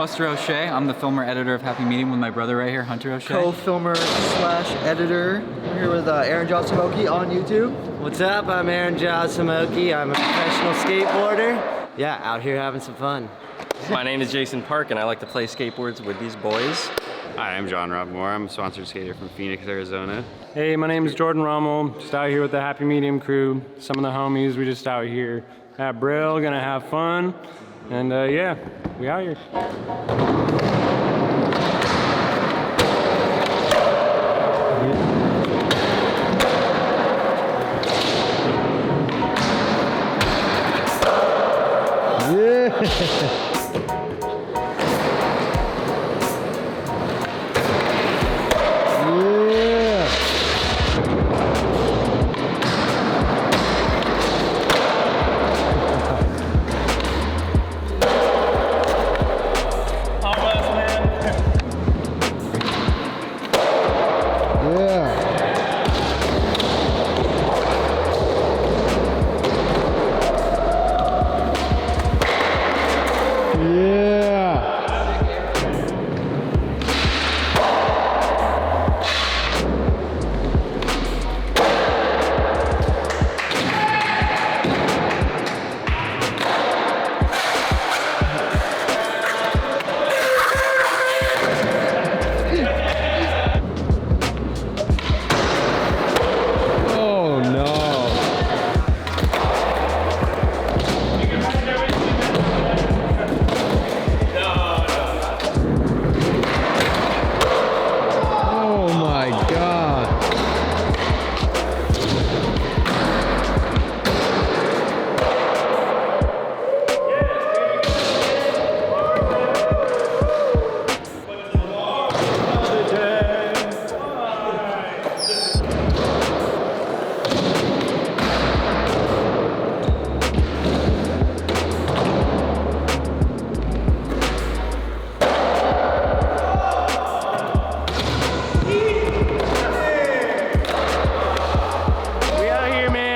Buster O'Shea. I'm the filmer editor of Happy Medium with my brother right here, Hunter O'Shea. Co-filmer slash editor. We're here with Aaron Josamoki on YouTube. What's up? I'm Aaron Josamoki. I'm a professional skateboarder. Yeah, out here having some fun. My name is Jason Park, and I like to play skateboards with these boys. Hi, I'm John Rob Moore. I'm a sponsored skater from Phoenix, Arizona. Hey, my name is Jordan Rommel. Just out here with the Happy Medium crew. Some of the homies, we just out here at Braille, gonna have fun. And yeah, we out here. Yeah.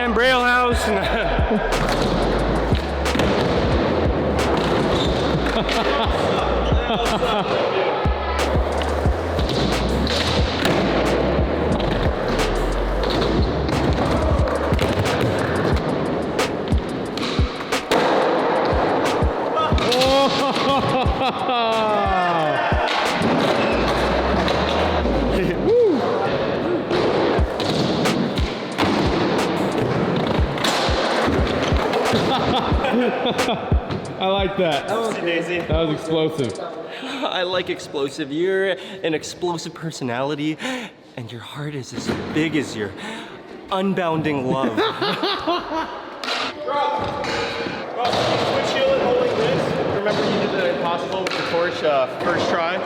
Braillehouse. I like that. That was explosive. I like explosive. You're an explosive personality, and your heart is as big as your unbounding love. Rob, switch shield and holding this. Remember you did the impossible with the torch first try?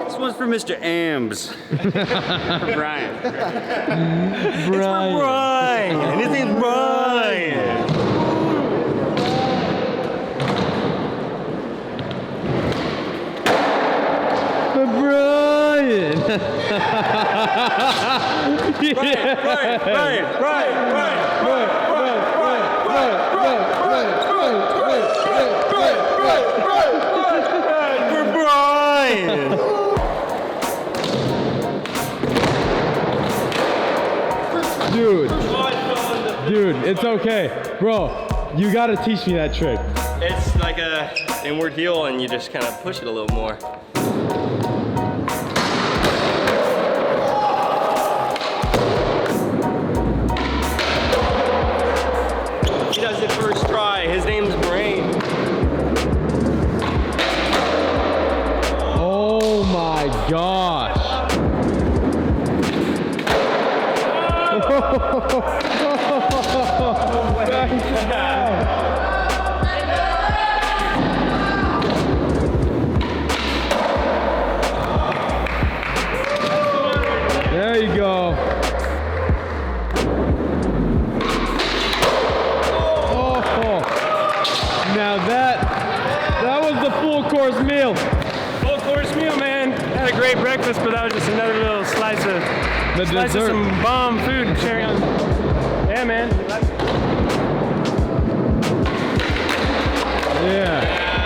This one's for Mr. Ambs. For Brian. It's for Brian. And his name's Brian. Brian! For Brian. Dude, it's okay. Bro, you gotta teach me that trick. It's like a inward heel, and you just kind of push it a little more. He does it first try. His name's Brain. Oh my gosh. There you go. Oh, now that was the full course meal. Full course meal, man. Had a great breakfast, but that was just another little slice of some bomb food to carry on. Yeah, man. Yeah.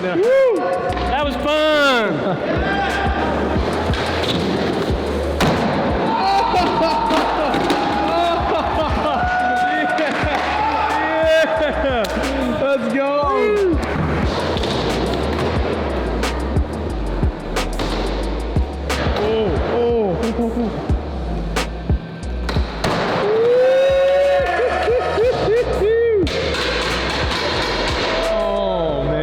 That was fun. Let's go. Oh man.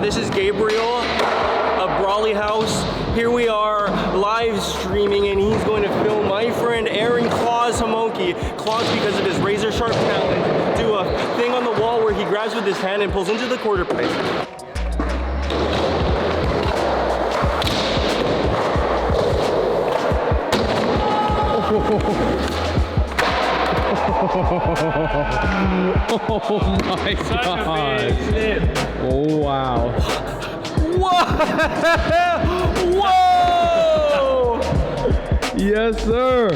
This is Gabriel of Braillehouse. Here we are live streaming, and he's going to film my friend Aaron Claus Hamoki. Claus, because of his razor sharp talent, do a thing on the wall where he grabs with his hand and pulls into the quarter pipe. Oh my god. Oh wow. Whoa! Yes, sir.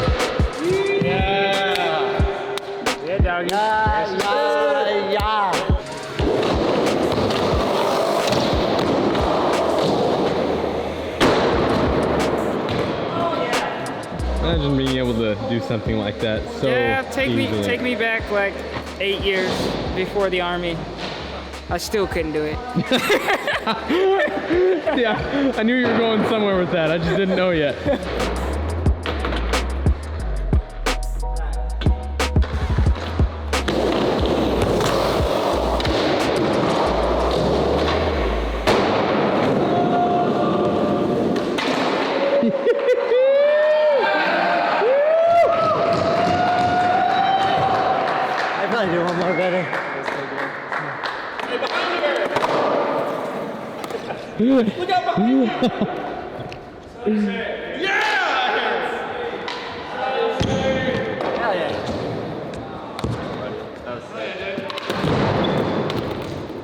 Yeah, doggy. Imagine being able to do something like that so easily. take me back like 8 years before the army. I still couldn't do it. Yeah, I knew you were going somewhere with that. I just didn't know yet. I probably do one more better. Look out behind you! Yeah! Hell yeah.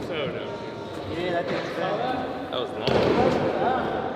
So dope. Yeah, that thing's fun. That was nice.